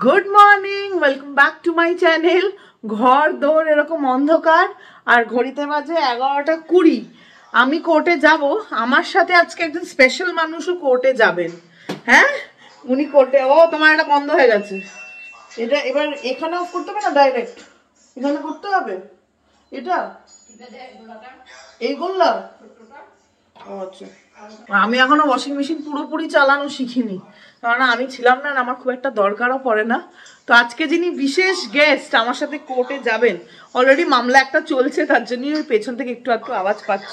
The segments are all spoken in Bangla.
Good morning, welcome back to my channel. ঘর দৌড় এরকম অন্ধকার আর ঘড়িতে বাজে 11:20। আমি কোর্টে যাব, আমার সাথে আজকে একজন স্পেশাল মানুষও কোর্টে যাবেন। হ্যাঁ, উনি কোর্টে। ও, তোমার এটা বন্ধ হয়ে গেছে, এটা এবার এখানে অফ করতে হবে না, ডাইরেক্ট এখানে করতে হবে। এটা এই গোল্লা। ও আচ্ছা, আমি এখনো ওয়াশিং মেশিন পুরোপুরি চালানো শিখিনি, কারণ আমি ছিলাম না, আমার খুব একটা দরকারও পড়ে না। তো আজকে যিনি বিশেষ গেস্ট আমার সাথে কোর্টে যাবেন, অলরেডি মামলা একটা চলছে, তার জন্যই ওই পেছন থেকে একটু একটু আওয়াজ পাচ্ছ।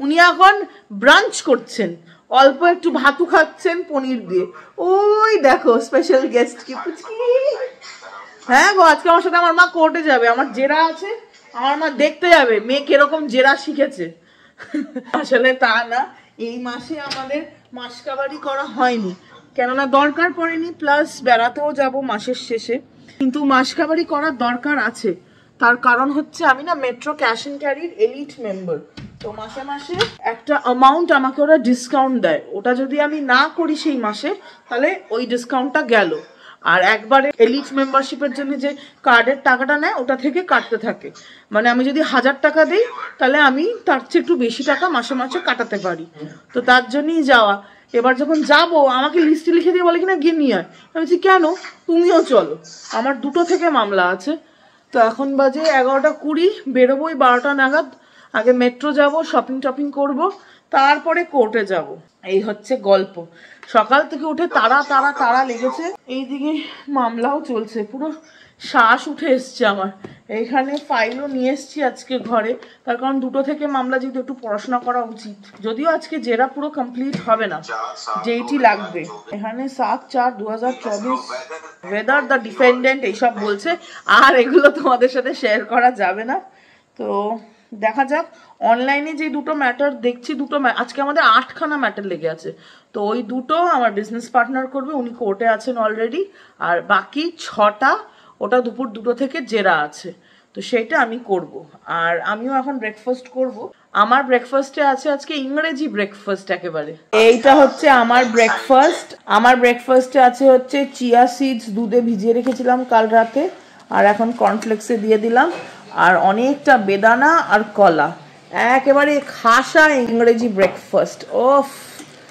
উনি এখন ব্রাঞ্চ করছেন, অল্প একটু ভাতু খাচ্ছেন পনির দিয়ে। ওই দেখো স্পেশাল গেস্ট কি পুচকি। হ্যাঁ গো, আজকে আমার সাথে আমার মা কোর্টে যাবে, আমার জেরা আছে, আমার মা দেখতে যাবে মেয়ে কিরকম জেরা শিখেছে। আসলে তা না, এই মাসে আমাদের মাসকাবারি করা হয়নি, কেননা দরকার পড়েনি, প্লাস বেড়াতেও যাব মাসের শেষে। কিন্তু মাসকাবারি করার দরকার আছে, তার কারণ হচ্ছে আমি না মেট্রো ক্যাশ অ্যান্ড ক্যারির এলিট মেম্বার। তো মাসে মাসে একটা অ্যামাউন্ট আমাকে ওরা ডিসকাউন্ট দেয়, ওটা যদি আমি না করি সেই মাসে, তাহলে ওই ডিসকাউন্টটা গেল। আর একবারে এলিট মেম্বারশিপের জন্য যে কার্ডের টাকাটা নেয়, ওটা থেকে কাটতে থাকে। মানে আমি যদি 1000 টাকা দিই, তাহলে আমি তার চেয়ে একটু বেশি টাকা মাসে মাসে কাটাতে পারি। তো তার জন্যই যাওয়া। এবার যখন যাব, আমাকে লিস্টে লিখে দিয়ে বলে কিনা গিয়ে নিয়ে আয়। আমি বলছি কেন, তুমিও চলো, আমার 2টো থেকে মামলা আছে। তো এখন বাজে 11:20, বেরোবোই 12টা নাগাদ। আগে মেট্রো যাব, শপিং টপিং করব, তারপরে কোর্টে যাব। এই হচ্ছে গল্প। সকাল থেকে উঠে তাড়া তাড়া তাড়া লেগেছে, এইদিকে মামলাও চলছে, পুরো শ্বাস উঠে এসছে আমার। এইখানে ফাইলও নিয়ে এসছি আজকে ঘরে, তার কারণ 2টো থেকে মামলা, যেহেতু একটু পড়াশোনা করা উচিত। যদিও আজকে জেরা পুরো কমপ্লিট হবে না, যেইটি লাগবে। এখানে 7/4/2024 ওয়েদার দ্য ডিফেন্ডেন্ট এইসব বলছে, আর এগুলো তোমাদের সাথে শেয়ার করা যাবে না। তো দেখা যাক। অনলাইনে যে 2টো ম্যাটার দেখছি, আজকে আমাদের 8খানা ম্যাটার লেগে আছে। তো ওই 2টো আমার বিজনেস পার্টনার করবে, উনি কোর্টে আছেন অলরেডি। আর বাকি 6টা ওটা দুপুর 2টো থেকে জেরা আছে, তো সেটা আমি করব। আর আমিও এখন ব্রেকফাস্ট করব। আমার ব্রেকফাস্টে আছে আজকে ইংরেজি ব্রেকফাস্ট একেবারে। এইটা হচ্ছে আমার ব্রেকফাস্ট। আমার ব্রেকফাস্টে আছে হচ্ছে চিয়া সিডস, দুধে ভিজিয়ে রেখেছিলাম কাল রাতে, আর এখন কর্নফ্লেক্সে দিয়ে দিলাম, আর অনেকটা বেদানা আর কলা। একেবারে খাসা ইংরেজি ব্রেকফাস্ট। ওফ,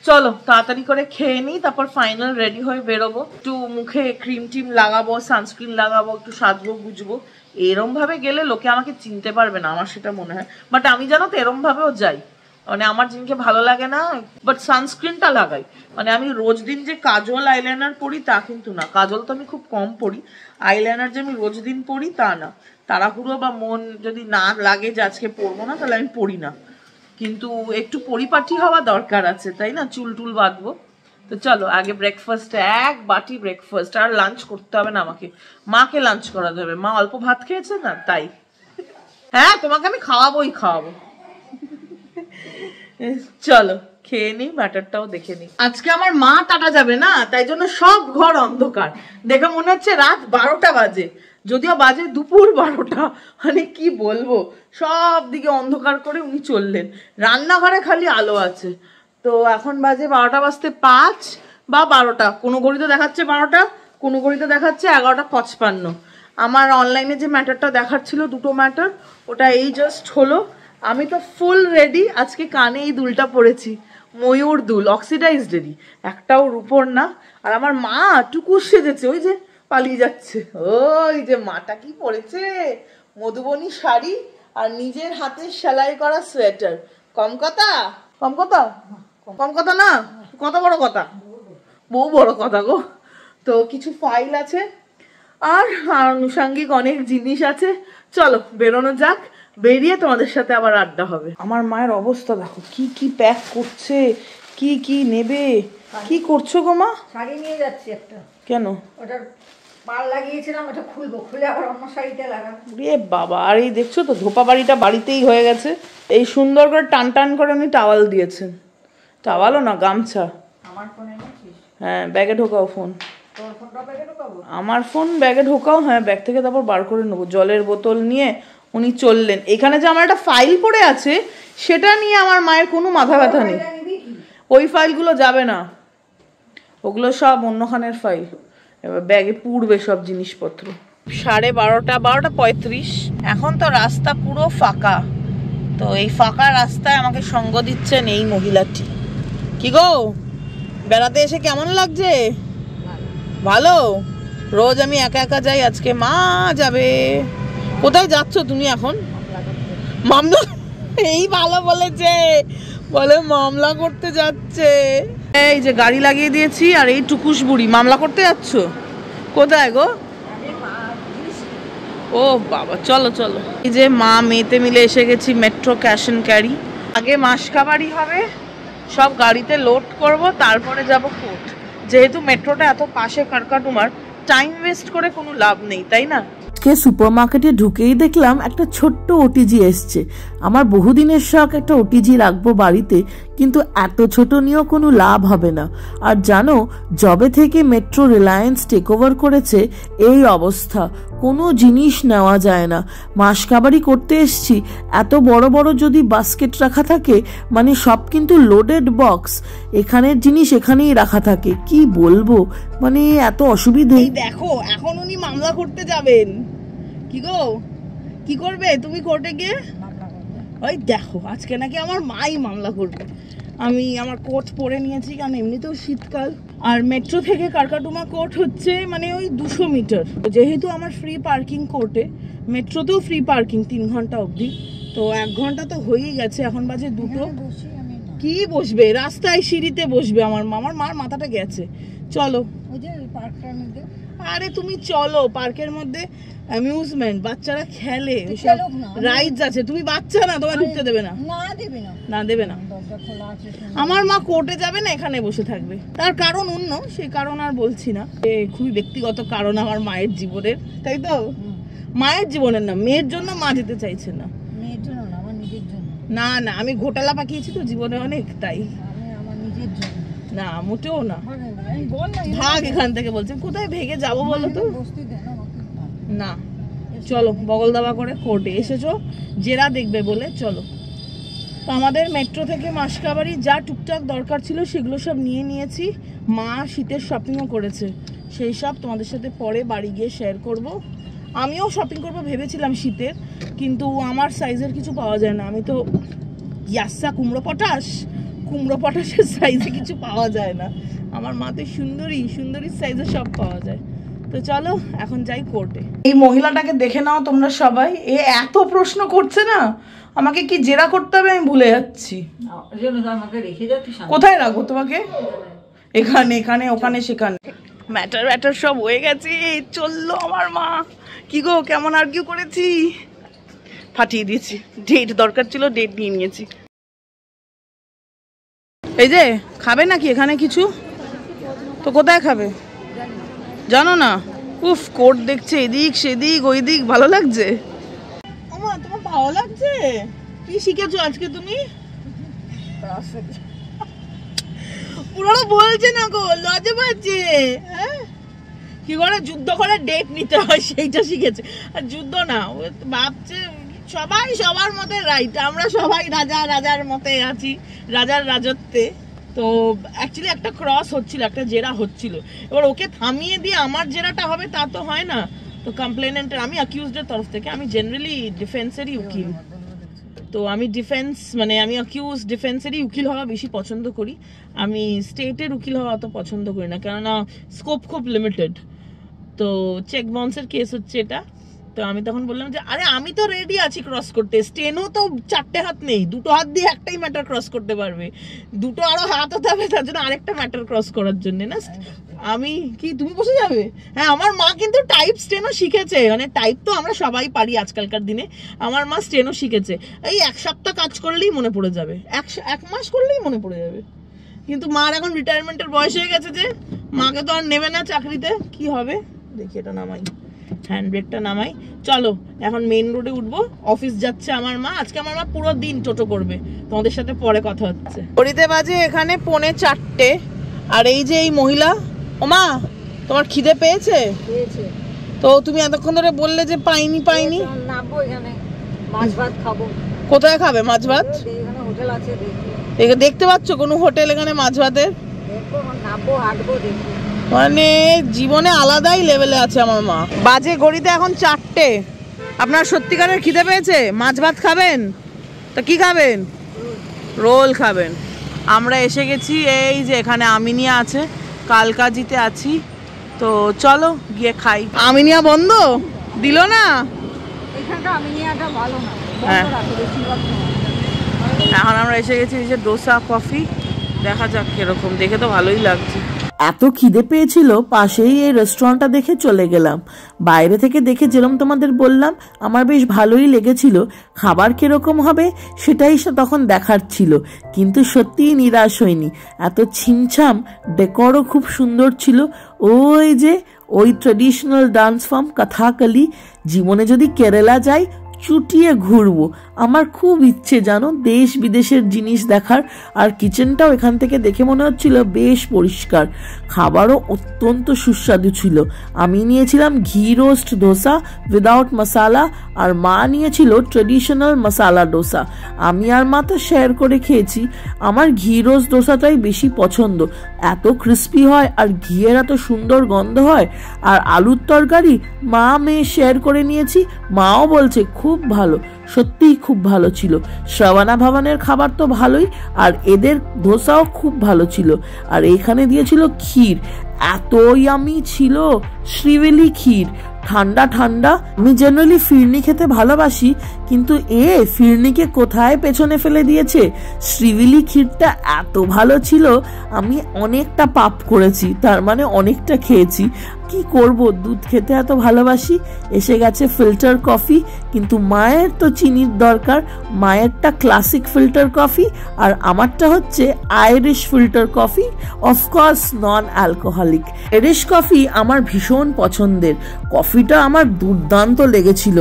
চলো তাড়াতাড়ি করে খেয়ে নিই, তারপর ফাইনাল রেডি হয়ে বেরোবো। একটু মুখে ক্রিম টিম লাগাবো, সানস্ক্রিন লাগাবো, একটু সাজবো গুজবো। এরম ভাবে গেলে লোকে আমাকে চিনতে পারবে না, আমার সেটা মনে হয়। বাট আমি জানো তো এরম ভাবেও যাই, মানে আমার জিনকে ভালো লাগে না, বাট সানস্ক্রিনটা লাগাই। মানে আমি রোজ দিন যে কাজল আইলাইনার পরি তা কিন্তু না, কাজল তো আমি খুব কম পরি, আইলাইনার যে আমি রোজ দিন পরি তা না। তাড়াহুড়ো বা মন যদি না লাগে যে আজকে পরবো না, তাহলে আমি পরি না। কিন্তু একটু পরিপাটি হওয়া দরকার আছে, তাই না, চুল টুল বাঁধবো। তো চলো আগে ব্রেকফাস্ট, 1 বাটি ব্রেকফাস্ট। আর লাঞ্চ করতে হবে না আমাকে, মাকে লাঞ্চ করাতে হবে, মা অল্প ভাত খেয়েছে না তাই। হ্যাঁ, তোমাকে আমি খাওয়াবোই খাওয়াবো। চলো খেয়ে নি, ব্যাটারটাও দেখে নি। আজকে আমার মা টাটা যাবে না, তাই জন্য সব ঘর অন্ধকার। দেখে মনে হচ্ছে রাত 12টা বাজে, যদিও বাজে দুপুর 12টা। মানে কি বলবো, সব দিকে অন্ধকার করে উনি চললেন, রান্নাঘরে খালি আলো আছে। তো এখন বাজে 12টা বাজতে 5 বা 12টা, কোনো ঘড়িতে দেখাচ্ছে 12টা, কোনো ঘড়িতে দেখাচ্ছে 11:55। আমার অনলাইনে যে ম্যাটারটা দেখাচ্ছিল, 2টো ম্যাটার, ওটা এই জাস্ট হলো। আমি তো ফুল রেডি, আজকে কানে এই দুলটা পরেছি, ময়ূর দুল, অক্সিডাইজডেরই, একটাও রূপোর না। আর আমার মা টুকু সেজেছে, ওই যে পালিয়ে যাচ্ছে, ওই যে মাটা কি পরেছে, মধুবনী শাড়ি আর নিজের হাতে সেলাই করা সোয়েটার। কম কথা, কম কথা, কম কথা না, কত বড় কথা, বহু বড় কথা গো। তো কিছু ফাইল আছে, আর আনুষঙ্গিক অনেক জিনিস আছে। চলো বেরোনো যাক, বেরিয়ে তোমাদের সাথে আবার আড্ডা হবে। আমার মায়ের অবস্থা দেখো, কি কি প্যাক করছে, কি কি নেবে। কি করছো গো মা? শাড়ি নিয়ে যাচ্ছি একটা। কেন? ওটার পাল লাগিয়েছিলাম, ওটা খুলবো, খুলে আবার অন্য শাড়িতে লাগাবো। রে বাবা, আর এই দেখছো তো ধোপা বাড়িটা বাড়িতেই হয়ে গেছে। এই সুন্দর করে টান টান করে উনি টাওয়াল দিয়েছেন, টাওয়ালও না গামছা। আমার ফোন এনেছিস? হ্যাঁ, ব্যাগে ঢোকাও ফোন। তোর ফোনটা ব্যাগে ঢোকাবো? আমার ফোন ব্যাগে ঢোকাও, হ্যাঁ ব্যাগ থেকে তারপর বার করে নেবো। জলের বোতল নিয়ে উনি চললেন। এখানে যে আমার একটা ফাইল পড়ে আছে, সেটা নিয়ে আমার মায়ের কোনো মাথা ব্যথা নেই। ওই ফাইলগুলো যাবে না, ওগুলো সব অন্যখানের ফাইল। এবার ব্যাগে পুড়বে সব জিনিসপত্র। 12:30 এখন তো রাস্তা পুরো ফাঁকা। তো এই ফাঁকা রাস্তায় আমাকে সঙ্গ দিচ্ছেন এই মহিলাটি। কি গো, বেড়াতে এসে কেমন লাগছে? ভালো। রোজ আমি একা একা যাই, আজকে মা যাবে। কোথায় যাচ্ছ তুমি এখন? মামলা। এই ভালো বলেছে, বলে মামলা করতে যাচ্ছে। এই যে গাড়ি লাগিয়ে দিয়েছি, আর এই টুকুস বুড়ি মামলা করতে যাচ্ছ? কোথায় গো? ও বাবা, চলো চলো। এই যে মা মেয়েতে মিলে এসে গেছি মেট্রো ক্যাশ এন্ড ক্যারি। আগে মাসকাবাড়ি হবে, সব গাড়িতে লোড করব, তারপরে যাব কোর্ট। যেহেতু মেট্রোটা এত পাশে কারকাটুমার, টাইম ওয়েস্ট করে কোনো লাভ নেই, তাই না? সুপারমার্কেটে ঢুকেই দেখলাম একটা ছোট্ট ওটিজি এসছে। আমার বহুদিনের শখ একটা ওটিজি রাখবো বাড়িতে, কিন্তু এত ছোট নিয়েও কোনো লাভ হবে না। আর জানো, যবে থেকে মেট্রো রিলায়েন্স টেক ওভার করেছে এই অবস্থা, কোনো জিনিস নেওয়া যায় না। মাসকাবারি করতে এসছি, এত বড় বড় যদি বাস্কেট রাখা থাকে, মানে সব কিন্তু লোডেড বক্স, এখানের জিনিস এখানেই রাখা থাকে। কি বলবো, মানে এত অসুবিধে। দেখো, এখন উনি মামলা করতে যাবেন। কি গো, কি করবে তুমি কোর্টে গিয়ে? ওই দেখো, আজকে নাকি আমার মাই মামলা করবে। আমি আমার কোট পরে নিয়েছি, কারণ এমনিতেও শীতকাল। আর মেট্রো থেকে কারকাটুমা কোর্ট হচ্ছে মানে ওই 200 মিটার। যেহেতু আমার ফ্রি পার্কিং কোর্টে, মেট্রোতেও ফ্রি পার্কিং 3 ঘন্টা অবধি, তো 1 ঘন্টা তো হয়েই গেছে। এখন বাজে 2টো। কি বসবে? রাস্তায় সিঁড়িতে বসবে। আমার মার মাথাটা গেছে। চলো। আরে তুমি চলো, পার্কের মধ্যে অ্যামিউজমেন্ট, বাচ্চারা খেলে, রাইডস আছে। তুমি বাচ্চা না, তোমার ঢুকতে দেবে না। না দেবে না। আমার মা কোর্টে যাবে না, এখানে বসে থাকবে। তার কারণ অন্য, সেই কারণ আর বলছি না। খুবই ব্যক্তিগত কারণ আমার মায়ের জীবনের, তাই তো? মায়ের জীবনের না, মেয়ের জন্য মা যেতে চাইছে না। মেয়ের জন্য না, আমার নিজের জন্য। না না, আমি ঘোটালা পাকিয়েছি তো জীবনে অনেক, তাই। আমার নিজের জন্য না, মোটেও না। ভাগ এখান থেকে। বলছি কোথায় ভেগে যাবো বলো তো? না, চলো বগল দাবা করে কোর্টে এসেছো, জেরা দেখবে বলে চলো। তো আমাদের মেট্রো থেকে মাসকাবাড়ি যা টুকটাক দরকার ছিল সেগুলো সব নিয়ে নিয়েছি। মা শীতের শপিংও করেছে, সেই সব তোমাদের সাথে পরে বাড়ি গিয়ে শেয়ার করব। আমিও শপিং করবো ভেবেছিলাম শীতের, কিন্তু আমার সাইজের কিছু পাওয়া যায় না। আমি তো ইয়াসা কুমড়ো পটাশের সাইজে কিছু পাওয়া যায় না। আমার মাতে সুন্দরী সাইজের সব পাওয়া যায়। তো চলো এখন যাই কোর্টে। এই মহিলাটাকে দেখে নাও তোমরা সবাই, এ এত প্রশ্ন করছে না, আমাকে কি জেরা করতে হবে আমি ভুলে যাচ্ছি। কোথায় রাখবো তোমাকে? এখানে, ওখানে, সেখানে। ম্যাটার সব হয়ে গেছে, চললো আমার মা। কি গো, কেমন আর্গিউ করেছি? ফাটিয়ে দিয়েছি। ডেট দরকার ছিল, ডেট নিয়ে নিয়েছি। এই যে খাবে নাকি এখানে কিছু? তো কোথায় খাবে জানো না? উফ, কোর্ট দেখছে এদিক সেদিক ওই দিক, ভালো লাগছে? তোমার ভালো লাগছে? কি শিখেছো আজকে তুমি? পুরো বলছে না গো, লজে পাচ্ছে। হ্যাঁ, কি করে যুদ্ধ করে ডেট নিতে হয় সেইটা শিখেছে। আর যুদ্ধ না, ভাবছে সবাই সবার মতে রাইট, আমরা সবাই রাজার মতে আছি, রাজার রাজত্বে। তো অ্যাকচুয়ালি একটা ক্রস হচ্ছিল, একটা জেরা হচ্ছিল। এবার ওকে থামিয়ে দিয়ে আমার জেরাটা হবে তা তো হয় না। তো কমপ্লেনেন্টের, আমি অ্যাকিউজডের তরফ থেকে, আমি জেনারেলি ডিফেন্সেরই উকিল। তো আমি আমি অ্যাকিউজ ডিফেন্সেরই উকিল হওয়া বেশি পছন্দ করি। আমি স্টেটের উকিল হওয়া অত পছন্দ করি না, কেননা স্কোপ খুব লিমিটেড। তো চেক বাউন্সের কেস হচ্ছে এটা। তো আমি তখন বললাম যে আরে আমি তো রেডি আছি ক্রস করতে, স্টেনও তো 4টে হাত নেই, 2টো হাত দিয়ে একটাই ম্যাটার ক্রস করতে পারবে, 2টো আরো হাত হতে হবে তার জন্য আরেকটা ম্যাটার ক্রস করার জন্য না। আমি কি তুমি বসে যাবে? হ্যাঁ, আমার মা কিন্তু টাইপ স্টেনও শিখেছে, মানে টাইপ তো আমরা সবাই পারি আজকালকার দিনে। আমার মা স্টেনও শিখেছে। এই 1 সপ্তাহ কাজ করলেই মনে পড়ে যাবে, 1 মাস করলেই মনে পড়ে যাবে। কিন্তু মার এখন রিটায়ারমেন্টের বয়স হয়ে গেছে, যে মাকে তো আর নেবে না চাকরিতে। কি হবে দেখি, এটা নামাই, হ্যান্ড ব্রেকটা নামাই। চলো এখন মেইন রোডে উঠবো, অফিস যাচ্ছে আমার মা। আজকে আমার মা পুরো দিন টোটো করবে, তোমাদের সাথে পরে কথা হচ্ছে। ঘড়িতে বাজে এখানে 3:45। আর এই যে এই মহিলা, ও মা তোমার খিদে পেয়েছে? তো তুমি এতক্ষণ ধরে বললে যে পাইনি। নামবো এখানে, মাছ ভাত খাবো। কোথায় খাবে মাছ ভাত? এখানে হোটেল আছে, দেখতে পাচ্ছ কোনো হোটেল এখানে মাছ ভাতের? দেখবো, নামবো, হাঁটবো, দেখবো। মানে জীবনে আলাদাই লেভেলে আছে আমার মা। বাজে ঘড়িতে এখন 4টে। আপনার সত্যিকারের খিদে পেয়েছে? মাছ ভাত খাবেন? তা কি খাবেন? রোল খাবেন? আমরা এসে গেছি, এই যে এখানে আমিনিয়া আছে, কালকাজিতে আছি। তো চলো গিয়ে খাই। আমিনিয়া বন্ধ দিল না, হ্যাঁ এখন আমরা এসে গেছি এই যে ডোসা কফি, দেখা যাক কিরকম, দেখে তো ভালোই লাগছে। এত খিদে পেয়েছিল, পাশেই এই রেস্টুরেন্টটা দেখে চলে গেলাম। বাইরে থেকে দেখে যেরকম তোমাদের বললাম, আমার বেশ ভালোই লেগেছিল। খাবার কিরকম হবে সেটাই তখন দেখার ছিল, কিন্তু সত্যিই নিরাশ হয়নি। এত ছিমছাম, ডেকোরও খুব সুন্দর ছিল। ওই ট্রেডিশনাল ডান্স ফর্ম কথাকলি। জীবনে যদি কেরালা যাই চুটিয়ে ঘুরবো। আমার খুব ইচ্ছে জানো দেশ বিদেশের জিনিস দেখার। আর কিচেনটাও এখান থেকে দেখে মনে হচ্ছিল বেশ পরিষ্কার। খাবারও অত্যন্ত সুস্বাদু ছিল। আমি নিয়েছিলাম ঘি রোস্ট ডোসা উইদাউট মশালা, আর মা নিয়েছিল ট্রেডিশনাল মশালা ডোসা। আমি আর মা তো শেয়ার করে খেয়েছি। আমার ঘি রোস্ট ডোসাটাই বেশি পছন্দ, এত ক্রিস্পি হয় আর ঘিয়ের এত সুন্দর গন্ধ হয়। আর আলুর তরকারি মা মেয়ে শেয়ার করে নিয়েছি, মাও বলছে খুব ভালো। সত্যিই খুব ভালো ছিল। শ্রাবণা ভবনের খাবার তো ভালোই, আর এদের ধোসাও খুব ভালো ছিল। আর এইখানে দিয়েছিল ক্ষীর, এত ইয়ামি ছিল। শ্রীবেলি ক্ষীর, ঠান্ডা ঠান্ডা। আমি জেনারেলি ফিরনি খেতে ভালোবাসি, কিন্তু ফিরনিকে কোথায় পেছনে ফেলে দিয়েছে। শ্রীবেলি ক্ষীরটা এত ভালো ছিল, আমি অনেকটা পাপ করেছি, তার মানে অনেকটা খেয়েছি। কি করব, দুধ খেতে এত ভালোবাসি। এসে গেছে ফিল্টার কফি, কিন্তু মায়ের তো চিনির দরকার। মায়েরটা ক্লাসিক ফিল্টার কফি, আর আমারটা হচ্ছে Irish filter coffee, of course non alcoholic. Irish coffee আমার ভীষণ পছন্দের। কফিটা আমার দুর্দান্ত লেগেছিল।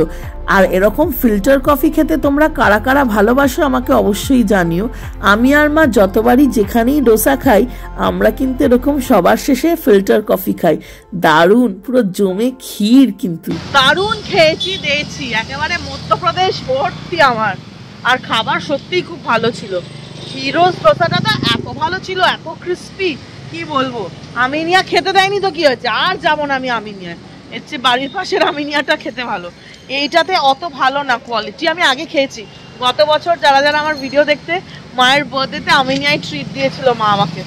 আর এরকম ফিল্টার কফি খেতে তোমরা কারা কারা ভালোবাসো আমাকে অবশ্যই জানিও। আমি আর মা যতবারই যেখানেই ডোসা খাই, আমরা কিন্তু এরকম সবার শেষে ফিল্টার কফি খাই। দারুণ, পুরো জমে ক্ষীর, কিন্তু দারুণ খেয়েছি দিয়েছি, একেবারে মধ্যপ্রদেশ ভর্তি আমার। আর খাবার সত্যিই খুব ভালো ছিল। হিরোজ ডোসাটা তো এত ভালো ছিল, এত ক্রিস্পি, কি বলবো। আমিনিয়া খেতে দেয়নি তো কি হয়েছে, আর যাবো না আমি আমিনিয়া। এর চেয়ে বাড়ির পাশের আমিনিয়াটা খেতে ভালো। এইটাতে অত ভালো না কোয়ালিটি। আমি আগে খেয়েছি গত বছর, যারা যারা আমার ভিডিও দেখতে, মায়ের বার্থডেতে আমিনিয়ায় ট্রিট দিয়েছিল মা আমাকে,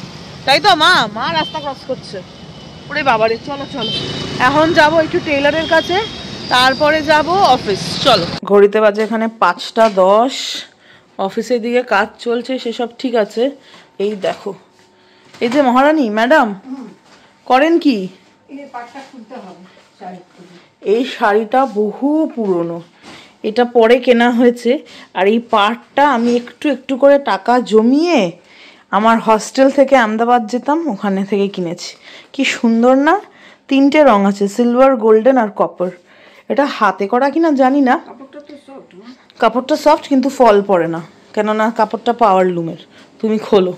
তাই তো? মা রাস্তা ক্রস করছে, ওরে বাবারে। চলো চলো, এখন যাব একটু টেইলারের কাছে, তারপরে যাব অফিস। চলো। ঘড়িতে বাজে এখানে 5টা 10। অফিসের দিকে কাজ চলছে, সেসব ঠিক আছে। এই দেখো, এই যে মহারানী ম্যাডাম করেন কি, এই শাড়িটা বহু পুরনো, এটা পরে কেনা হয়েছে। আর এই পাড়টা আমি একটু একটু করে টাকা জমিয়ে আমার হস্টেল থেকে আহমেদাবাদ যেতাম, ওখানে থেকে কিনেছি। কি সুন্দর না, 3টে রং আছে, সিলভার, গোল্ডেন আর কপার। এটা হাতে করা কিনা জানি না। কাপড়টা সফট, কিন্তু ফল পড়ে না, কেননা কাপড়টা পাওয়ার লুমের। তুমি খোলো,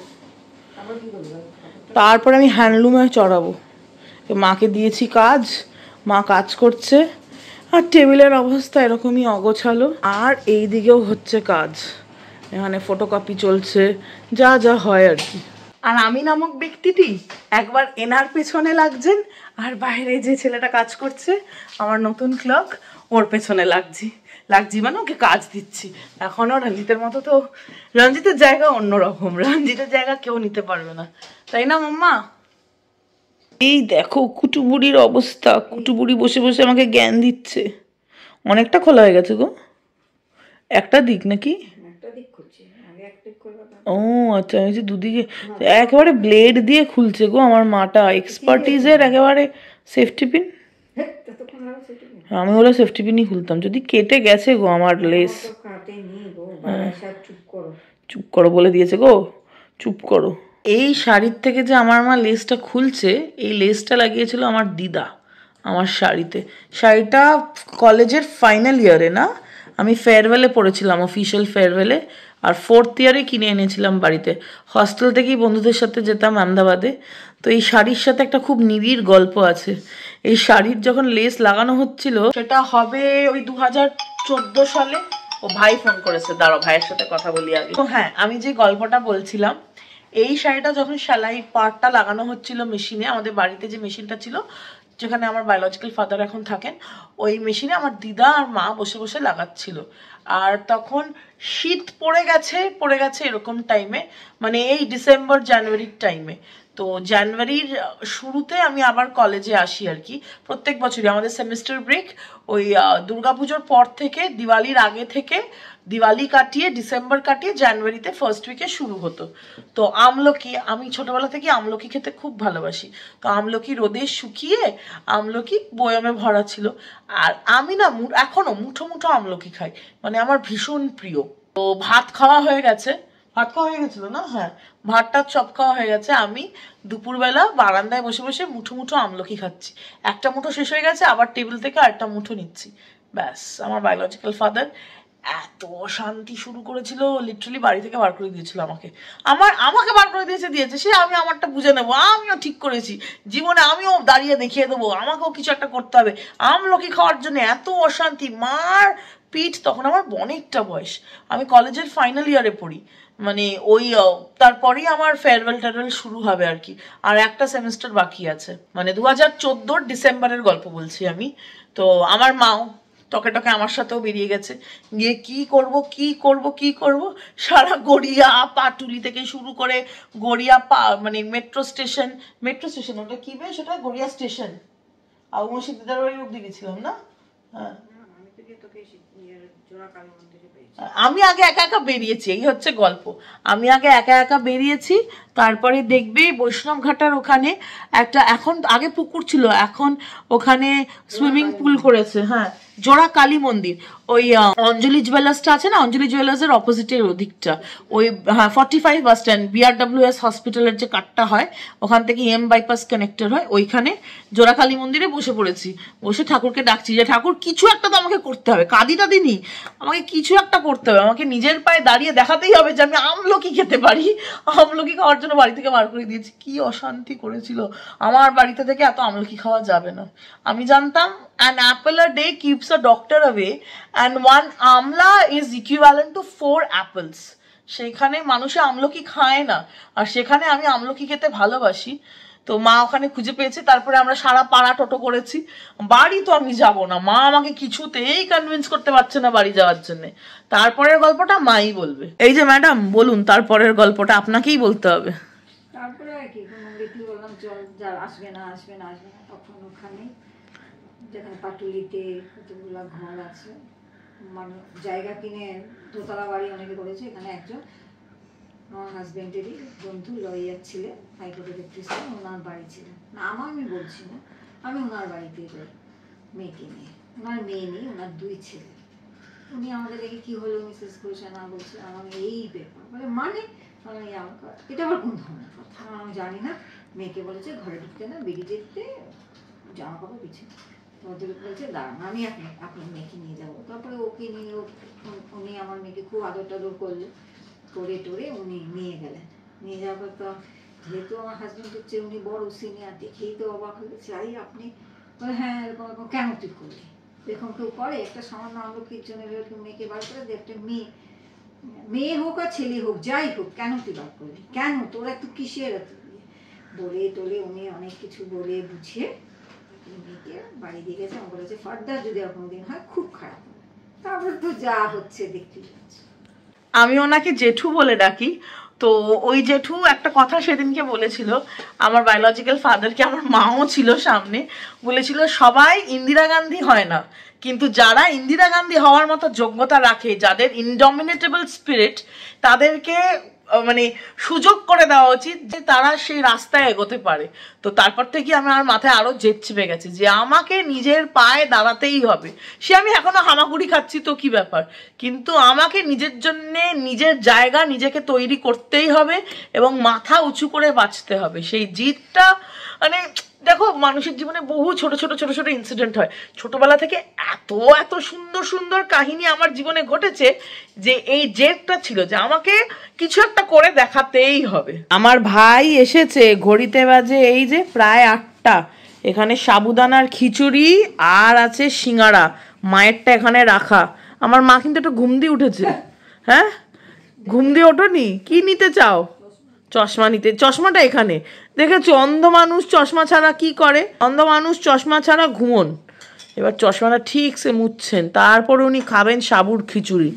তারপরে আমি হ্যান্ডলুমে চড়াবো। মাকে দিয়েছি কাজ, মা কাজ করছে। আর টেবিলের অবস্থা এরকমই অগোছালো। আর এই দিকেও হচ্ছে কাজ, এখানে ফটোকপি চলছে, যা যা হয় আর কি। আর আমি নামক ব্যক্তিটি একবার এনার পেছনে লাগছেন, আর বাইরে যে ছেলেটা কাজ করছে আমার নতুন ক্লার্ক, ওর পেছনে লাগছি মানে ওকে কাজ দিচ্ছি। এখনও রঞ্জিতের মতো তো, রঞ্জিতের জায়গা অন্যরকম, রঞ্জিতের জায়গা কেউ নিতে পারবে না, তাই না মাম্মা? এই দেখো কুটুবুড়ির অবস্থা, কুটুবুড়ি বসে বসে আমাকে জ্ঞান দিচ্ছে। অনেকটা খোলা হয়ে গেছে গো, একটা দিক নাকি? ও আচ্ছা, আমি যে দুদিকে একেবারে ব্লেড দিয়ে খুলছে গো আমার মাটা, এক্সপার্টিজের একেবারে সেফটি পিন। আমি ওরা সেফটি পিনই খুলতাম, যদি কেটে গেছে গো আমার লেস। চুপ করো বলে দিয়েছে গো, চুপ করো। এই শাড়ির থেকে যে আমার মা লেসটা খুলছে, এই লেসটা লাগিয়েছিল আমার দিদা আমার শাড়িতে। শাড়িটা কলেজের ফাইনাল ইয়ারে না, আমি ফেয়ারওয়েলে পড়েছিলাম, অফিসিয়াল ফেয়ারওয়েলে। আর 4th ইয়ারে কিনে এনেছিলাম বাড়িতে। হস্টেল থেকেই বন্ধুদের সাথে যেতাম আহমেদাবাদে। তো এই শাড়ির সাথে একটা খুব নিবিড় গল্প আছে। এই শাড়ির যখন লেস লাগানো হচ্ছিল, সেটা হবে ওই 2014 সালে। ও ভাই ফোন করেছে, দাঁড়াও ভাইয়ের সাথে কথা বলি আগে। তো হ্যাঁ, আমি যে গল্পটা বলছিলাম, এই শাড়িটা যখন সেলাই পার্টটা লাগানো হচ্ছিল মেশিনে, আমাদের বাড়িতে যে মেশিনটা ছিল যেখানে আমার বায়োলজিক্যাল ফাদার এখন থাকেন, ওই মেশিনে আমার দিদা আর মা বসে বসে লাগাচ্ছিল। আর তখন শীত পড়ে গেছে এরকম টাইমে, মানে এই ডিসেম্বর জানুয়ারির টাইমে। তো জানুয়ারির শুরুতে আমি আবার কলেজে আসি আর কি। প্রত্যেক বছরই আমাদের সেমিস্টার ব্রেক ওই দুর্গাপুজোর পর থেকে, দিওয়ালির আগে থেকে, দিওয়ালি কাটিয়ে ডিসেম্বর কাটিয়ে জানুয়ারিতে ফার্স্ট উইকে শুরু হতো। তো আমলকি, আমি ছোটবেলা থেকে আমলকি খেতে খুব ভালোবাসি। তো আমলকি রোদে শুকিয়ে আমলকি বয়ামে ভরা ছিল। আর আমি না এখনো মুঠো মুঠো আমলকি খাই, মানে আমার ভীষণ প্রিয়। তো ভাত খাওয়া হয়ে গেছিল না? হ্যাঁ, ভাতটা চপ খাওয়া হয়ে গেছে। আমি দুপুরবেলা বারান্দায় বসে বসে মুঠো মুঠো আমলকি খাচ্ছি। একটা মুঠো শেষ হয়ে গেছে, আবার টেবিল থেকে আরেকটা মুঠো নিচ্ছি। ব্যাস, আমার বায়োলজিক্যাল ফাদার এত শান্তি শুরু করেছিল, লিটারালি বাড়ি থেকে বার করে দিয়েছিল আমাকে বার করে দিয়েছে সে, আমি আমারটা বুঝে নেবো, আমিও ঠিক করেছি জীবনে, আমিও দাঁড়িয়ে দেখিয়ে দেবো, আমাকেও কিছু একটা করতে হবে। আমলকি খাওয়ার জন্য এত অশান্তি, মার পিঠ। তখন আমার অনেকটা বয়স, আমি কলেজের ফাইনাল ইয়ারে পড়ি, মানে ওই তারপরেই আমার ফেয়ারওয়েল শুরু হবে আর কি। আর একটা সেমিস্টার বাকি আছে, মানে 2014 ডিসেম্বরের গল্প বলছি আমি। তো আমার মাও টকে টকে আমার সাথেও বেরিয়ে গেছে, গিয়ে কি করব সারা গড়িয়া পাটুলি থেকে শুরু করে গড়িয়া মানে মেট্রো স্টেশন ওটা কি বেশ, ওটা গড়িয়া স্টেশন, আবু মসজিদ দিদার বাড়ি অব্দি গেছিলাম না? হ্যাঁ, আমি আগে একা একা বেরিয়েছি, এই হচ্ছে গল্প। আমি আগে একা একা বেরিয়েছি, তারপরে দেখবে বৈষ্ণব ঘাটার ওখানে একটা, এখন আগে পুকুর ছিল, এখন ওখানে সুইমিং পুল করেছে। হ্যাঁ, জোড়া কালী মন্দির, ওই অঞ্জলি জুয়েলার্সটা আছে না, অঞ্জলি জুয়েলার্সের অপোজিটের ওদিকটা, ওই 45 বাস স্ট্যান্ড, BRWS হসপিটালের যে কাটটা হয় ওখান থেকে EM বাইপাস কানেক্টর হয়, ওইখানে জোড়া কালী মন্দিরে বসে পড়েছি। বসে ঠাকুরকে ডাকছি যে ঠাকুর কিছু একটা তো আমাকে করতে হবে, কাঁদি টাদিনি, আমাকে কিছু একটা করতে হবে, আমাকে নিজের পায়ে দাঁড়িয়ে দেখাতেই হবে যে আমি আমলকি খেতে পারি। আমলকি খাওয়ার জন্য বাড়ি থেকে বার করে দিয়েছি। কি অশান্তি করেছিল, আমার বাড়িতে থেকে এত আমলকি খাওয়া যাবে না। আমি জানতাম an apple a day keeps a doctor away and one amla is equivalent to 4 apples. সেখানে মানুষে আমলকি খায় না, আর সেখানে আমি আমলকি খেতে ভালোবাসি। তো মা ওখানে খুঁজে পেয়েছে, তারপরে আমরা সারা পাড়া টোটো করেছি। বাড়ি তো আমি যাব না, মা আমাকে কিছুতেই কনভিন্স করতে পারছে না বাড়ি যাওয়ার জন্য। তারপরের গল্পটা মাই বলবে। এই যে ম্যাডাম বলুন, তারপরের গল্পটা আপনাকেই বলতে হবে। তারপরে আর কি মন্দিরটি বললাম চল, যা আসবে না তখন ওখানে যেখানে পাটুলিতে কতগুলো ঘর আছে, মানে জায়গা কিনে দোতলা বাড়ি অনেকে করেছে। এখানে একজন আমার হাজব্যান্ডেরই বন্ধু লয়ার ছিলেন, হাইকোর্টে দেখতেছিলেন, ওনার বাড়ি ছিল না, আমি বলছি না, আমি ওনার বাড়িতে যাই মেয়েকে নিয়ে। ওনার মেয়ে নেই, ওনার 2 ছেলে। উনি আমাদের দেখে কি হলো মিসেস ঘোষ, না বলছে আমার এই ব্যাপার, বলে মানে এটা আবার কোন ধরনের কথা, আমি জানি না। মেয়েকে বলেছে ঘরে ঢুকতে না, বেরিয়ে যেতে, জামা কাপড় পিছিয়ে। ওদের বলছে দাঁড়ান, আমি আপনার মেয়েকে নিয়ে যাবো। তারপরে ওকে নিয়ে উনি আমার মেয়েকে খুব আদর টাদর করলে, করে টোরে উনি নিয়ে গেলেন। নিয়ে যাওয়ার পর যেহেতু আমার হাজব্যান্ড হচ্ছে উনি বড় সিনিয়র, দেখেই তো অবাক হলে, চাই আপনি বলে হ্যাঁ এরকম কেন তুই করলি, এরকম কেউ করে? একটা সামান্য আমলকির জন্য মেয়েকে বার করে দে, একটা মেয়ে হোক আর ছেলে হোক যাই হোক, কেন তুই বার করলি, কেন তোর এত কিসের এত বলে টোলে উনি অনেক কিছু বলে বুঝিয়ে মেয়েকে বাড়ি দিয়ে গেছে। আমার বলেছে ফার্দার যদি আর কোনোদিন হয় খুব খারাপ হবে। তারপরে তো যা হচ্ছে দেখতে যাচ্ছে। আমি ওনাকে জেঠু বলে ডাকি। তো ওই জেঠু একটা কথা সেদিনকে বলেছিল আমার বায়োলজিক্যাল ফাদারকে, আমার মাও ছিল সামনে, বলেছিল সবাই ইন্দিরা গান্ধী হয় না, কিন্তু যারা ইন্দিরা গান্ধী হওয়ার মতো যোগ্যতা রাখে, যাদের ইনডমিনেটেবল স্পিরিট, তাদেরকে মানে সুযোগ করে দেওয়া উচিত যে তারা সেই রাস্তায় এগোতে পারে। তো তারপর থেকে আমার মাথায় আরো জেদ চেপে গেছে যে আমাকে নিজের পায়ে দাঁড়াতেই হবে। সে আমি এখনো হামাগুড়ি খাচ্ছি তো কি ব্যাপার, কিন্তু আমাকে নিজের জন্যে নিজের জায়গা নিজেকে তৈরি করতেই হবে এবং মাথা উঁচু করে বাঁচতে হবে। সেই জিদটা, মানে দেখো মানুষের জীবনে বহু ছোট ছোট ইনসিডেন্ট হয়, ছোটবেলা থেকে এত এত সুন্দর সুন্দর কাহিনী আমার জীবনে ঘটেছে যে এই জেদটা ছিল যে আমাকে কিছু একটা করে দেখাতেই হবে। আমার ভাই এসেছে, ঘড়িতে বাজে এই যে প্রায় 8টা। এখানে সাবুদানার খিচুড়ি আর আছে সিঙ্গারা, মায়েরটা এখানে রাখা। আমার মা কিন্তু একটু ঘুম দিয়ে উঠেছে। হ্যাঁ, ঘুম দিয়ে ওঠোনি? কি নিতে চাও? চশমা নিতে, চশমাটা এখানে দেখেছো, অন্ধ মানুষ চশমা ছাড়া কি করে, অন্ধ মানুষ চশমা ছাড়া ঘুমন। এবার চশমাটা ঠিক সে মুছছেন, তারপরে উনি খাবেন সাবুর খিচুড়ি।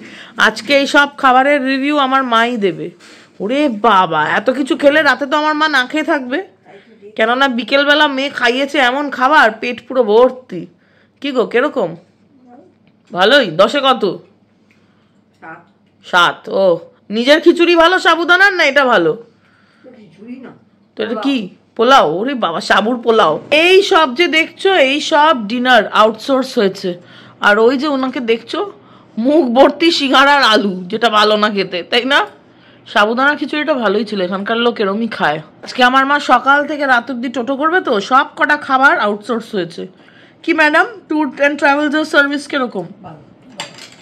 আজকে এই সব খাবারের রিভিউ আমার মাই দেবে। ওরে বাবা, এত কিছু খেলে রাতে তো আমার মা না খেয়ে থাকবে, কেননা বিকেলবেলা মেয়ে খাইয়েছে এমন খাবার, পেট পুরো ভর্তি। কি গো, কিরকম? ভালোই? 10-এ কত? 7। ও, নিজের খিচুড়ি ভালো সাবুদানার না এটা ভালো? তো এটা কি পোলাও? ওরে বাবা, সাবুর পোলাও। এই সব যে দেখছো, এই সব ডিনার আউটসোর্স হয়েছে। আর ওই যে ওনাকে দেখছো মুখ ভর্তি সিঙ্গাড়ার আলু, যেটা ভালো না খেতে, তাই না? সাবুদানার খিচুড়িটা ভালোই ছিল, এখানকার লোক এরমই খায়। আজকে আমার মা সকাল থেকে রাত অব্দি টোটো করবে, তো সব কটা খাবার আউটসোর্স হয়েছে। কি ম্যাডাম, ট্যুর অ্যান্ড ট্রাভেলসের সার্ভিস কিরকম?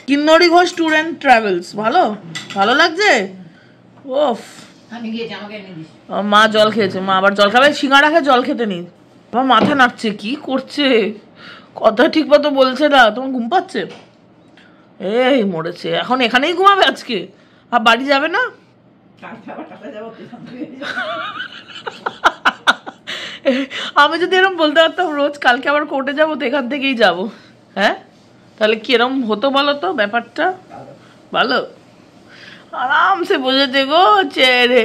কিন্নরি ঘোষ ট্যুর অ্যান্ড ট্রাভেলস, ভালো? ভালো লাগছে? ওফ, মা জল খেয়েছে, মা আবার জল খাবে, সিঙ্গাড়া খেয়ে জল খেতে নেই। আমার মাথা নাড়ছে, কি করছে, কথা ঠিক মতো বলছে না। তোমার ঘুম পাচ্ছে? এই মরেছে, এখন এখানেই ঘুমাবে আজকে, আর বাড়ি যাবে না? আমি যদি এরকম বলতে পারতাম রোজ কালকে আবার কোর্টে যাবো, তো এখান থেকেই যাবো। হ্যাঁ, তাহলে কি এরকম হতো বলো তো ব্যাপারটা? ভালো, আরামসে বসেছে গো চেয়ারে।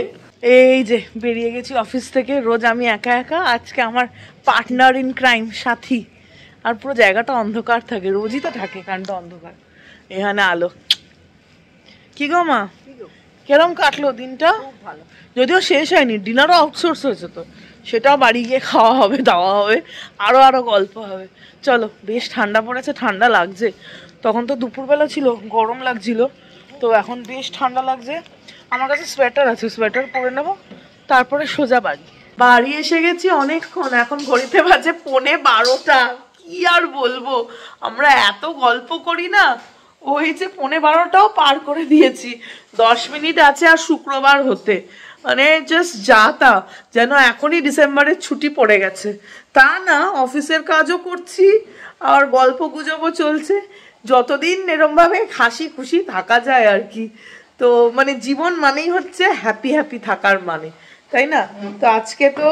এই যে বেরিয়ে গেছি অফিস থেকে, রোজ আমি একা একা, আজকে আমার পার্টনার ইন ক্রাইম, সাথী। আর পুরো জায়গাটা অন্ধকার থাকে, রোজই তো থাকে কারণটা অন্ধকার, এখানে আলো। কি গো মা, কেরম কাটলো দিনটা? যদিও শেষ হয়নি, ডিনারও আউটসোর্স হয়েছে, তো সেটাও বাড়ি গিয়ে খাওয়া হবে, দাওয়া হবে, আরো গল্প হবে। চলো, বেশ ঠান্ডা পড়েছে, ঠান্ডা লাগছে। তখন তো দুপুরবেলা ছিল, গরম লাগছিল, তো এখন বেশ ঠান্ডা লাগছে। আমার কাছে সোয়েটার আছে, সোয়েটার পরে নেবো, তারপরে সোজা বাড়ি এসে গেছি অনেকক্ষণ। এখন ঘড়িতে বাজে 11:15। কি আর বলবো, আমরা এত গল্প করি না, ওই যে 11:15টাও পার করে দিয়েছি। 10 মিনিট আছে আর শুক্রবার হতে, মানে জাস্ট যা তা, যেন এখনই ডিসেম্বরের ছুটি পড়ে গেছে। তা না, অফিসের কাজও করছি আর গল্প গুজবও চলছে। যতদিন এরমভাবে হাসি খুশি থাকা যায় আর কি। তো মানে জীবন মানেই হচ্ছে হ্যাপি হ্যাপি থাকার মানে, তাই না? তো আজকে তো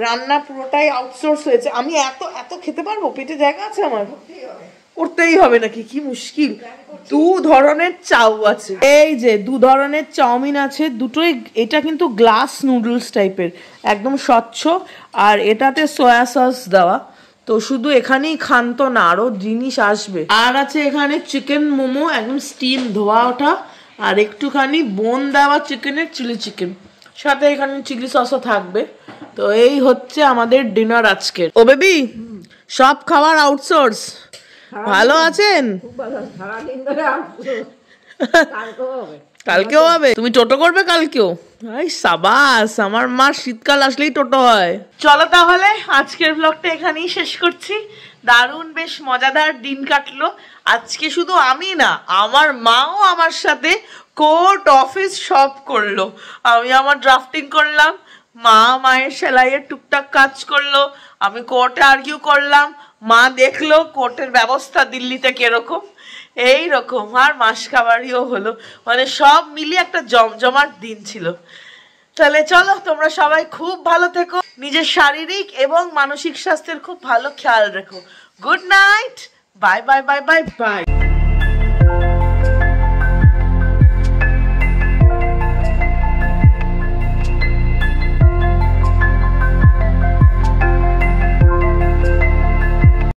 রান্না পুরোটাই আউটসোর্স হয়েছে। আমি এত খেতে পারবো? পেটে জায়গা আছে আমার? করতেই হবে নাকি? কি মুশকিল। 2 ধরনের চাউ আছে, এই যে 2 ধরনের চাউমিন আছে, দুটোই। এটা কিন্তু গ্লাস নুডলস টাইপের, একদম স্বচ্ছ, আর এটাতে সয়া সস দেওয়া। তো শুধু এখানেই খান তো না, আরো জিনিস আসবে। আর আছে এখানে চিকেন মোমো, একদম স্টিম ধোয়া ওঠা, আর একটুখানি বোন দেওয়া চিকেনের চিলি চিকেন, সাথে এখানে চিলি সসও থাকবে। তো এই হচ্ছে আমাদের ডিনার আজকের। ও বেবি, সব খাবার আউটসোর্স। ভালো আছেন? কালকেও হবে? তুমি টোটো করবে কালকেও? এই সাবাস, আমার মা শীতকাল আসলেই টোটো হয়। চলো তাহলে আজকের ব্লগটা এখানেই শেষ করছি। দারুণ বেশ মজাদার দিন কাটলো আজকে। শুধু আমি না, আমার মাও আমার সাথে কোর্ট অফিস সব করলো। আমি আমার ড্রাফটিং করলাম, মা মায়ের সেলাইয়ের টুকটাক কাজ করলো, আমি কোর্টে আর্গিউ করলাম, মা দেখলো কোর্টের ব্যবস্থা দিল্লিতে কিরকম, এইরকম। আর মাস খাবারিও হলো, মানে সব মিলিয়ে একটা জমজমাট দিন ছিল। তাহলে চলো, তোমরা সবাই খুব ভালো থেকো, নিজের শারীরিক এবং মানসিক স্বাস্থ্যের খুব ভালো খেয়াল রেখো। Good night, bye bye bye bye bye.